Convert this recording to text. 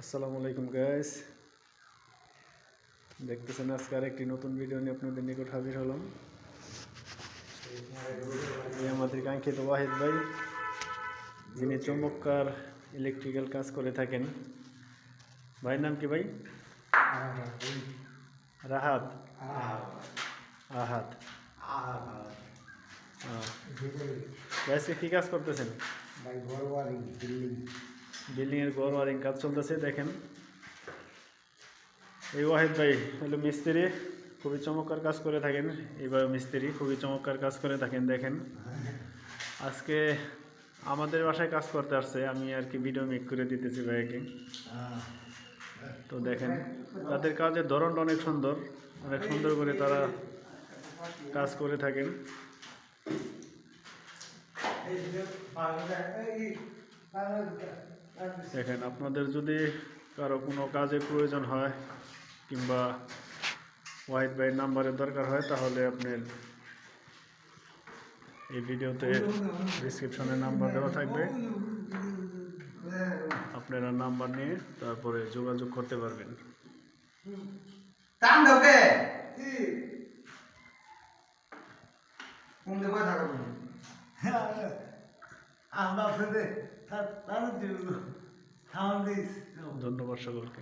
আসসালামু আলাইকুম গাইস, দেখতেছেন আজকে আরেকটি নতুন ভিডিও নিয়ে আপনাদের নিকট হাজির হলাম। আমাদের কাঙ্ক্ষিত ওয়াহিদ ভাই, যিনি চমৎকার ইলেকট্রিক্যাল কাজ করে থাকেন। ভাইয়ের নাম কি ভাই? রাহাত আহাত। আজকে কি কাজ করতেছেন? বিল্ডিং এর ঘর ওয়ারিং কাজ চলতেছে। দেখেন, এই ওয়াহিদ ভাই হলো মিস্ত্রি, খুবই চমৎকার কাজ করে থাকেন। এইবার মিস্ত্রি খুবই চমৎকার কাজ করে থাকেন। দেখেন, আজকে আমাদের বাসায় কাজ করতে আসছে, আমি আর কি ভিডিও মেক করে দিতেছি ভাইকে। তো দেখেন, তাদের কাজের ধরনটা অনেক সুন্দর, অনেক সুন্দর করে তারা কাজ করে থাকেন। দেখেন, আপনাদের যদি কারো কোনো কাজে প্রয়োজন হয় কিংবা ওয়াহিদ ভাইয়ের নাম্বারের দরকার হয়, তাহলে আপনার এই ভিডিওতে ডিসক্রিপশনে নাম্বার দেওয়া থাকবে, আপনারা নাম্বার নিয়ে তারপরে যোগাযোগ করতে পারবেন। ধন্যবাদ সকলকে।